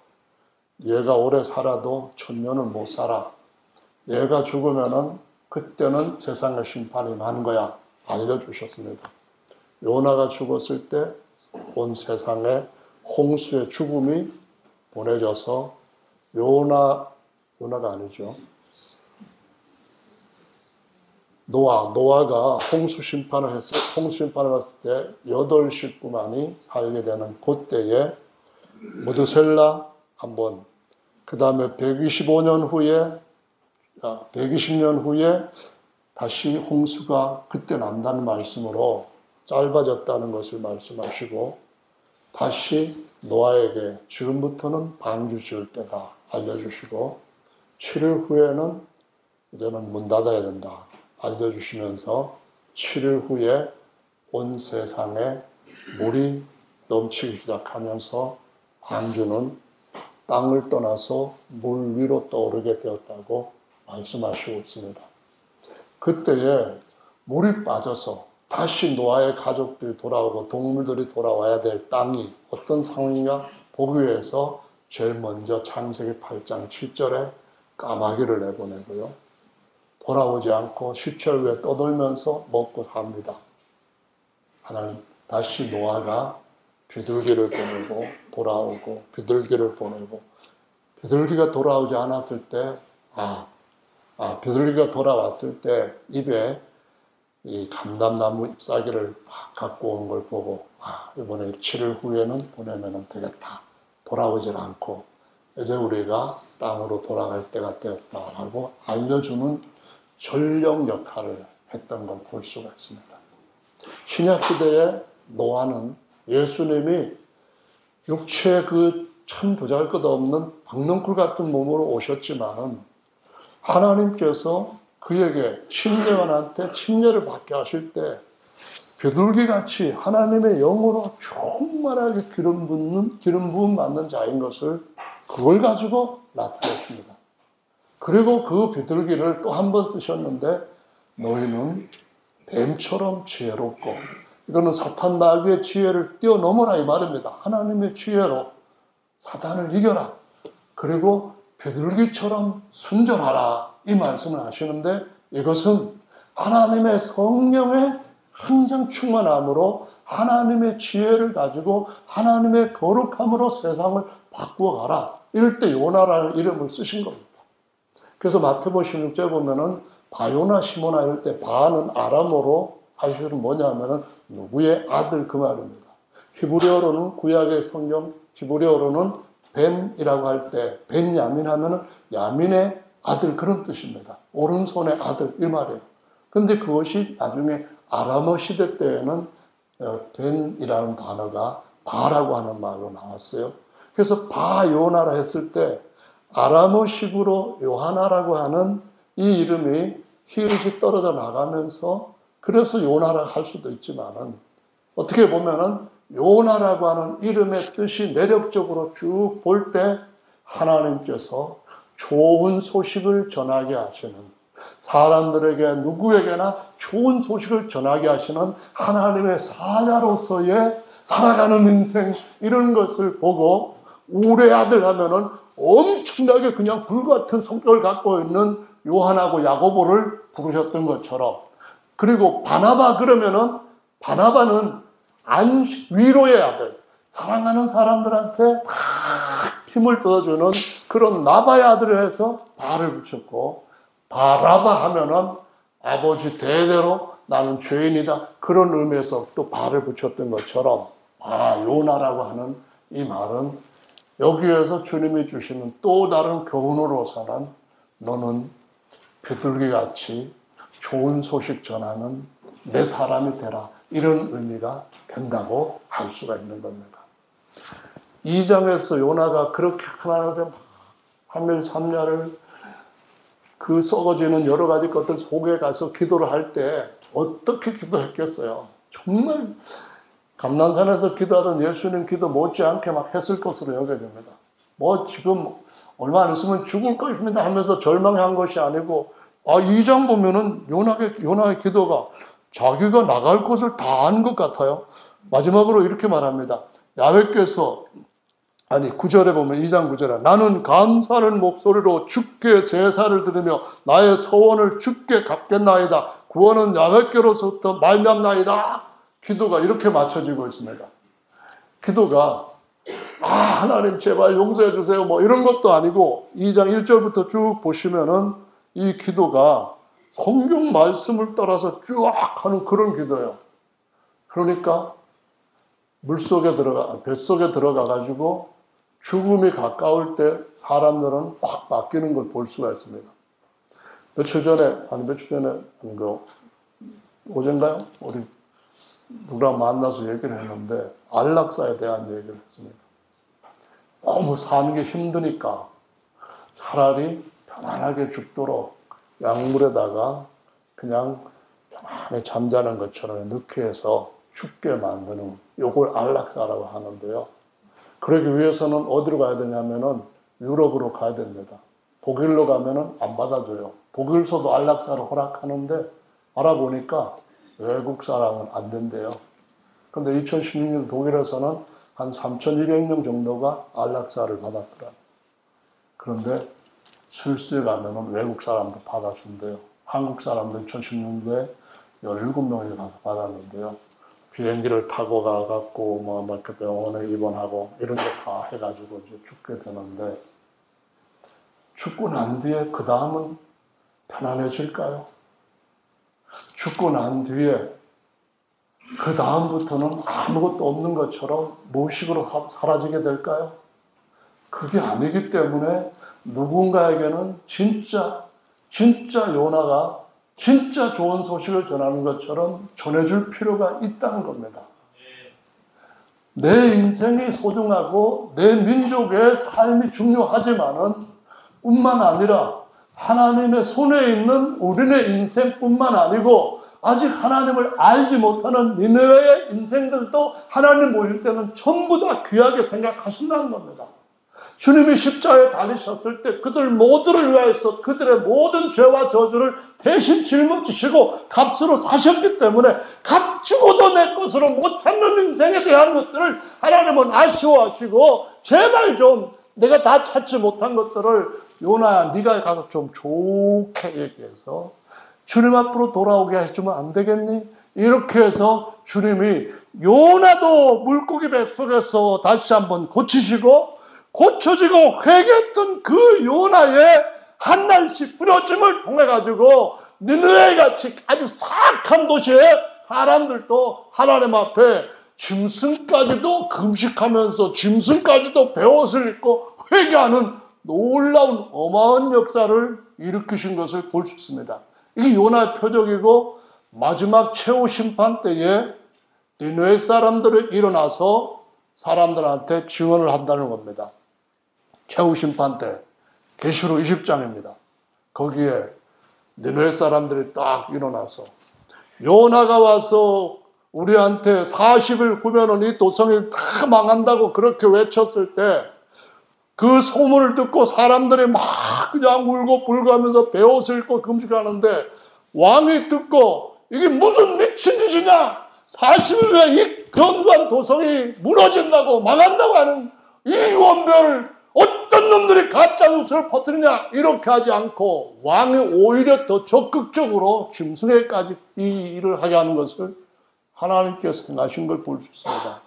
얘가 오래 살아도 1000년을 못 살아. 얘가 죽으면은 그때는 세상의 심판이 만 거야. 알려주셨습니다. 요나가 죽었을 때 온 세상에 홍수의 죽음이 보내져서 요나가 아니죠. 노아가 홍수 심판을 했을 때 8식구만이 살게 되는 그때에 무드셀라 한 번, 그 다음에 120년 후에 다시 홍수가 그때 난다는 말씀으로 짧아졌다는 것을 말씀하시고 다시 노아에게 지금부터는 방주 지을 때다 알려주시고 7일 후에는 이제는 문 닫아야 된다 알려주시면서 7일 후에 온 세상에 물이 넘치기 시작하면서 방주는 땅을 떠나서 물 위로 떠오르게 되었다고 말씀하시고 있습니다. 그때에 물이 빠져서 다시 노아의 가족들이 돌아오고 동물들이 돌아와야 될 땅이 어떤 상황이냐 보기 위해서 제일 먼저 창세기 8장 7절에 까마귀를 내보내고요. 돌아오지 않고 10절 후에 떠돌면서 먹고 삽니다. 하나님 다시 노아가 비둘기를 보내고 돌아오고 비둘기를 보내고 비둘기가 돌아오지 않았을 때 비둘기가 돌아왔을 때 입에 이 감람나무 잎사귀를 갖고 온 걸 보고 이번에 7일 후에는 보내면 되겠다. 돌아오질 않고 이제 우리가 땅으로 돌아갈 때가 되었다라고 알려주는 전령 역할을 했던 걸 볼 수가 있습니다. 신약시대의 노아는 예수님이 육체의 그 참 보잘것없는 박넝쿨 같은 몸으로 오셨지만은 하나님께서 그에게 침례원한테 침례를 받게 하실 때 비둘기같이 하나님의 영으로 충만하게 기름 부음 받는 자인 것을 그걸 가지고 나타냈습니다. 그리고 그 비둘기를 또 한 번 쓰셨는데 너희는 뱀처럼 지혜롭고 이거는 사탄 마귀의 지혜를 뛰어넘어라 이 말입니다. 하나님의 지혜로 사탄을 이겨라. 그리고 비둘기처럼 순전하라. 이 말씀을 하시는데 이것은 하나님의 성령에 항상 충만함으로 하나님의 지혜를 가지고 하나님의 거룩함으로 세상을 바꾸어 가라. 이럴 때 요나라는 이름을 쓰신 겁니다. 그래서 마태복음 16절 보면은 바요나 시모나 이럴 때 바는 아람어로 사실은 뭐냐면은 누구의 아들 그 말입니다. 히브리어로는 구약의 성경 히브리어로는 벤이라고 할 때 벤야민 하면은 야민의 아들 그런 뜻입니다. 오른손의 아들 이 말이에요. 근데 그것이 나중에 아람어 시대 때에는 벤이라는 단어가 바라고 하는 말로 나왔어요. 그래서 바요나라 했을 때 아람어식으로 요하나라고 하는 이 이름이 히읗이 떨어져 나가면서 그래서 요나라고 할 수도 있지만은 어떻게 보면은 요나라고 하는 이름의 뜻이 내력적으로 쭉 볼 때 하나님께서 좋은 소식을 전하게 하시는, 사람들에게 누구에게나 좋은 소식을 전하게 하시는 하나님의 사자로서의 살아가는 인생, 이런 것을 보고 우레 아들 하면은 엄청나게 그냥 불같은 성격을 갖고 있는 요한하고 야고보를 부르셨던 것처럼, 그리고 바나바 그러면은 바나바는 위로의 아들, 사랑하는 사람들한테 다 힘을 얻어주는 그런 나바의 아들을 해서 바를 붙였고, 바라바 하면은 아버지 대대로 나는 죄인이다, 그런 의미에서 또 바를 붙였던 것처럼 요나라고 하는 이 말은 여기에서 주님이 주시는 또 다른 교훈으로서는 너는 비둘기같이 좋은 소식 전하는 내 사람이 되라, 이런 의미가 된다고 할 수가 있는 겁니다. 2장에서 요나가 그렇게 하나님께 3일 3야를 그 썩어지는 여러 가지 것들 속에 가서 기도를 할 때 어떻게 기도했겠어요? 정말 감난산에서 기도하던 예수님 기도 못지않게 막 했을 것으로 여겨집니다. 뭐 지금 얼마 안 있으면 죽을 것입니다 하면서 절망한 것이 아니고, 2장 보면은 요나의 기도가 자기가 나갈 곳을 다 안 것 같아요. 마지막으로 이렇게 말합니다. 야훼께서 9절에 보면 2장 9절에 나는 감사하는 목소리로 주께 제사를 드리며 나의 서원을 주께 갚겠나이다. 구원은 야훼께로부터 말미암나이다. 기도가 이렇게 맞춰지고 있습니다. 기도가 하나님 제발 용서해 주세요 뭐 이런 것도 아니고 2장 1절부터 쭉 보시면은 이 기도가 성경 말씀을 따라서 쭉 하는 그런 기도예요. 그러니까 뱃속에 들어가 가지고 죽음이 가까울 때 사람들은 확 바뀌는 걸 볼 수가 있습니다. 며칠 전에 어젠가요? 우리 누구랑 만나서 얘기를 했는데 안락사에 대한 얘기를 했습니다. 너무 사는 게 힘드니까 차라리 편안하게 죽도록 약물에다가 그냥 편안히 잠자는 것처럼 느끼해서 죽게 만드는, 요걸 안락사라고 하는데요. 그러기 위해서는 어디로 가야 되냐면은 유럽으로 가야 됩니다. 독일로 가면은 안 받아줘요. 독일서도 안락사를 허락하는데 알아보니까 외국 사람은 안 된대요. 근데 2016년 독일에서는 한 3,200명 정도가 안락사를 받았더라고요. 그런데 스위스에 가면은 외국 사람도 받아준대요. 한국 사람도 2016년도에 17명이 가서 받았는데요. 비행기를 타고 가갖고 이렇게 병원에 입원하고 이런 거 다 해가지고 이제 죽게 되는데, 죽고 난 뒤에 그 다음은 편안해질까요? 죽고 난 뒤에 그 다음부터는 아무것도 없는 것처럼 무의식으로 사라지게 될까요? 그게 아니기 때문에 누군가에게는 진짜 요나가 진짜 좋은 소식을 전하는 것처럼 전해줄 필요가 있다는 겁니다. 내 인생이 소중하고 내 민족의 삶이 중요하지만은 뿐만 아니라 하나님의 손에 있는 우리네 인생뿐만 아니고 아직 하나님을 알지 못하는 니느웨의 인생들도 하나님 모일 때는 전부 다 귀하게 생각하신다는 겁니다. 주님이 십자가에 달리셨을 때 그들 모두를 위하여서 그들의 모든 죄와 저주를 대신 짊어지시고 값으로 사셨기 때문에 값 주고도 내 것으로 못 찾는 인생에 대한 것들을 하나님은 아쉬워하시고, 제발 좀 내가 다 찾지 못한 것들을 요나야 네가 가서 좀 좋게 얘기해서 주님 앞으로 돌아오게 해주면 안 되겠니? 이렇게 해서 주님이 요나도 물고기 뱃속에서 다시 한번 고쳐지고 회개했던 그 요나의 한 날씩 부러짐을 통해 가지고 니느웨 같이 아주 사악한 도시의 사람들도 하나님 앞에 짐승까지도 금식하면서 짐승까지도 베옷을 입고 회개하는 놀라운 어마어마한 역사를 일으키신 것을 볼 수 있습니다. 이게 요나의 표적이고 마지막 최후 심판 때에 니느웨 사람들이 일어나서 사람들한테 증언을 한다는 겁니다. 최후 심판 때 계시록 20장입니다. 거기에 니느웨 사람들이 딱 일어나서 요나가 와서 우리한테 40일 후면은 이 도성이 다 망한다고 그렇게 외쳤을 때 그 소문을 듣고 사람들이 막 그냥 울고 불고 하면서 베옷을 입고 금식하는데 왕이 듣고 이게 무슨 미친 짓이냐? 40일 후에 이 견고한 도성이 무너진다고 망한다고 하는 이 원별을 어떤 놈들이 가짜뉴스를 퍼뜨리냐? 이렇게 하지 않고 왕이 오히려 더 적극적으로 짐승에까지 이 일을 하게 하는 것을 하나님께서 행하신 걸 볼 수 있습니다.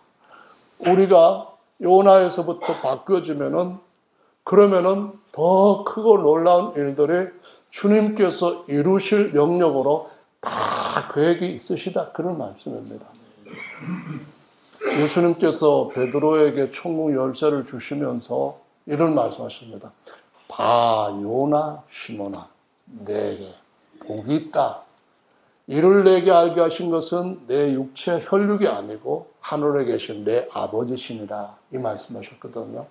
우리가 요나에서부터 바뀌어지면은 그러면은 더 크고 놀라운 일들이 주님께서 이루실 영역으로 다 계획이 있으시다. 그런 말씀입니다. 예수님께서 베드로에게 천국 열쇠를 주시면서 이런 말씀하십니다. 봐 요나 시몬아 내게 복이 있다. 이를 내게 알게 하신 것은 내 육체 혈육이 아니고 하늘에 계신 내 아버지시니라. 이 말씀하셨거든요.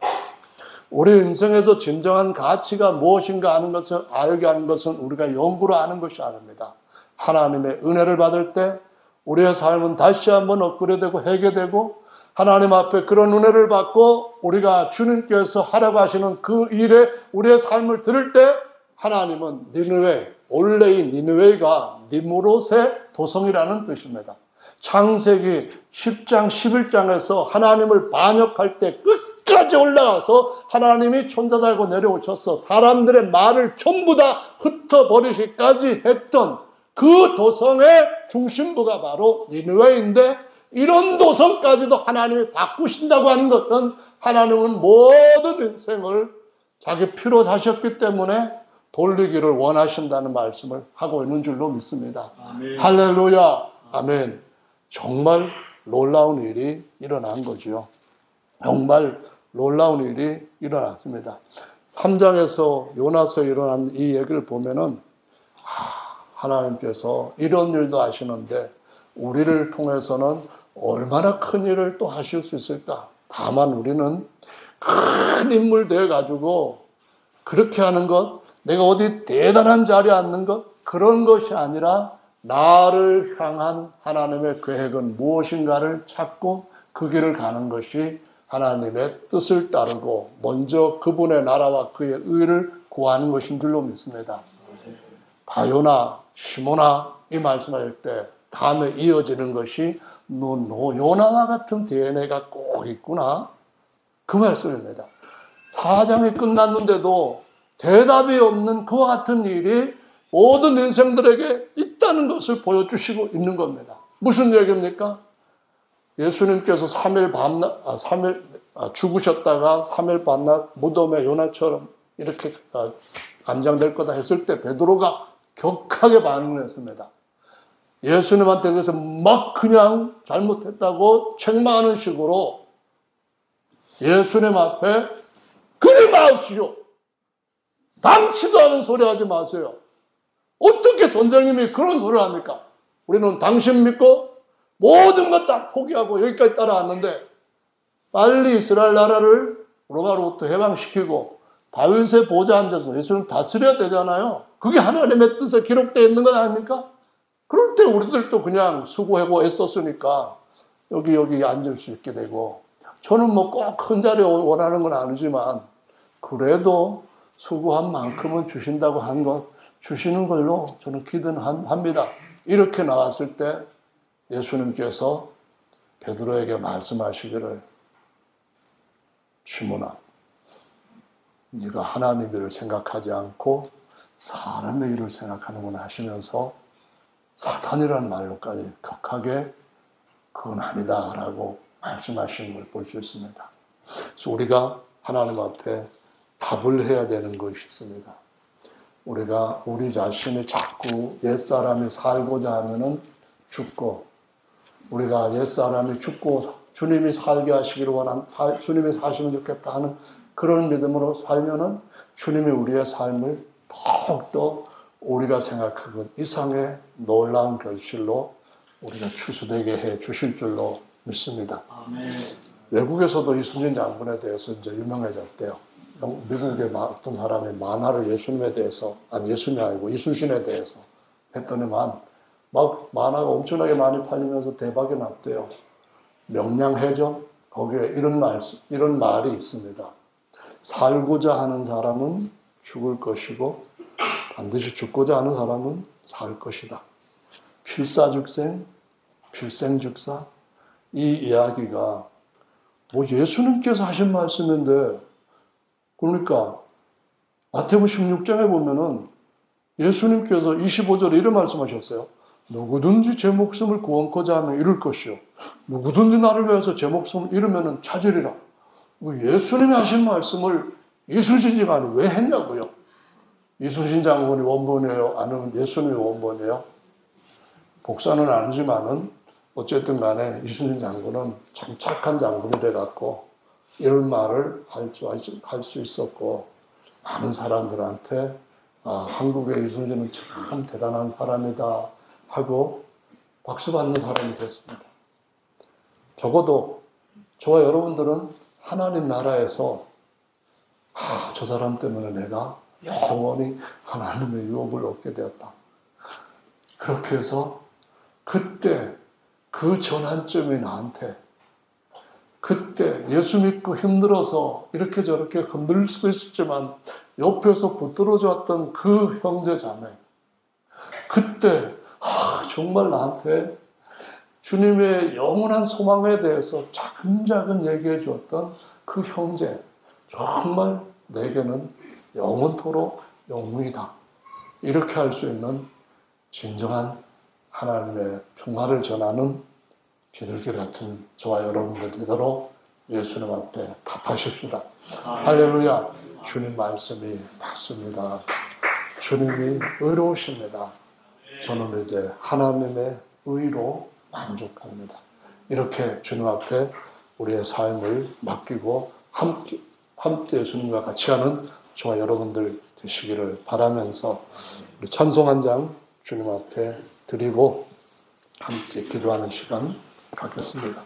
우리 인생에서 진정한 가치가 무엇인가 하는 것을 알게 하는 것은 우리가 연구로 아는 것이 아닙니다. 하나님의 은혜를 받을 때 우리의 삶은 다시 한번 업그레이드되고 회개되고 하나님 앞에 그런 은혜를 받고 우리가 주님께서 하라고 하시는 그 일에 우리의 삶을 들을 때 하나님은 니느웨, 원래 이 니느웨가 니무롯의 도성이라는 뜻입니다. 창세기 10장 11장에서 하나님을 반역할 때 끝까지 올라가서 하나님이 천사 달고 내려오셔서 사람들의 말을 전부 다 흩어버리기까지 했던 그 도성의 중심부가 바로 니느웨인데 이런 도성까지도 하나님이 바꾸신다고 하는 것은 하나님은 모든 인생을 자기 피로 사셨기 때문에 돌리기를 원하신다는 말씀을 하고 있는 줄로 믿습니다. 아멘. 할렐루야. 아멘. 정말 놀라운 일이 일어난 거죠. 정말 놀라운 일이 일어났습니다. 3장에서 요나서 일어난 이 얘기를 보면은 하나님께서 이런 일도 하시는데 우리를 통해서는 얼마나 큰 일을 또 하실 수 있을까? 다만 우리는 큰 인물 되어가지고 그렇게 하는 것, 내가 어디 대단한 자리에 앉는 것, 그런 것이 아니라 나를 향한 하나님의 계획은 무엇인가를 찾고 그 길을 가는 것이 하나님의 뜻을 따르고 먼저 그분의 나라와 그의 의를 구하는 것인 줄로 믿습니다. 바요나 시모나 이 말씀할 때 다음에 이어지는 것이 너 요나와 같은 DNA가 꼭 있구나. 그 말씀입니다. 4장이 끝났는데도 대답이 없는 그와 같은 일이 모든 인생들에게 있다는 것을 보여주시고 있는 겁니다. 무슨 얘기입니까? 예수님께서 3일 죽으셨다가 3일 밤낮 무덤에 요나처럼 이렇게 안장될 거다 했을 때 베드로가 격하게 반응했습니다. 예수님한테 그래서 막 그냥 잘못했다고 책망하는 식으로 예수님 앞에 그리 마옵시오. 당치도 않은 소리 하지 마세요. 어떻게 선생님이 그런 소리를 합니까? 우리는 당신 믿고 모든 것 다 포기하고 여기까지 따라왔는데 빨리 이스라엘 나라를 로마로부터 해방시키고 다윗의 보좌에 앉아서 예수님 다스려야 되잖아요. 그게 하나님의 뜻에 기록되어 있는 것 아닙니까? 그럴 때 우리들도 그냥 수고하고 애썼으니까 여기 앉을 수 있게 되고 저는 뭐 꼭 큰 자리 원하는 건 아니지만 그래도 수고한 만큼은 주신다고 한 것 주시는 걸로 저는 기도합니다. 이렇게 나왔을 때 예수님께서 베드로에게 말씀하시기를 시몬아 네가 하나님의 일을 생각하지 않고 사람의 일을 생각하는구나 하시면서 사탄이라는 말로까지 격하게 그건 아니다 라고 말씀하시는 걸 볼 수 있습니다. 그래서 우리가 하나님 앞에 답을 해야 되는 것이 있습니다. 우리가 우리 자신이 자꾸 옛사람이 살고자 하면은 죽고 우리가 옛사람이 죽고 주님이 살게 하시기를 주님이 사시면 좋겠다 하는 그런 믿음으로 살면은 주님이 우리의 삶을 더욱더 우리가 생각한 것 이상의 놀라운 결실로 우리가 추수되게 해 주실 줄로 믿습니다. 아멘. 외국에서도 이순신 장군에 대해서 이제 유명해졌대요. 미국의 어떤 사람이 만화를 예수님에 대해서, 아니 예수님이 아니고 이순신에 대해서 했더니만 막 만화가 엄청나게 많이 팔리면서 대박이 났대요. 명량해전 거기에 이런 말이 있습니다. 살고자 하는 사람은 죽을 것이고 반드시 죽고자 하는 사람은 살 것이다. 필사즉생, 필생즉사. 이 이야기가 뭐 예수님께서 하신 말씀인데, 그러니까 마태복음 16장에 보면은 예수님께서 25절에 이런 말씀하셨어요. 누구든지 제 목숨을 구원코자 하면 잃을 것이요 누구든지 나를 위해서 제 목숨을 잃으면 찾으리라. 예수님이 하신 말씀을 이순신 장군이 왜 했냐고요. 이순신 장군이 원본이에요? 아니면 예수님이 원본이에요? 복사는 아니지만은 어쨌든 간에 이순신 장군은 참 착한 장군이 돼갖고 이런 말을 할 수 있었고, 많은 사람들한테 한국의 이순신은 참 대단한 사람이다 하고 박수 받는 사람이 됐습니다. 적어도 저와 여러분들은 하나님 나라에서 저 사람 때문에 내가 영원히 하나님의 유업을 얻게 되었다. 그렇게 해서 그때 그 전환점이 나한테, 그때 예수 믿고 힘들어서 이렇게 저렇게 흔들릴 수도 있었지만 옆에서 붙들어져 왔던 그 형제 자매, 그때 정말 나한테 주님의 영원한 소망에 대해서 차근차근 얘기해 주었던 그 형제, 정말 내게는 영원토록 영웅이다. 이렇게 할 수 있는 진정한 하나님의 평화를 전하는 비둘기 같은 저와 여러분들 되도록 예수님 앞에 답하십시다. 할렐루야. 주님 말씀이 맞습니다. 주님이 의로우십니다. 저는 이제 하나님의 의로 만족합니다. 이렇게 주님 앞에 우리의 삶을 맡기고 함께 예수님과 같이 하는 저와 여러분들 되시기를 바라면서 우리 찬송 한 장 주님 앞에 드리고 함께 기도하는 시간 갖겠습니다.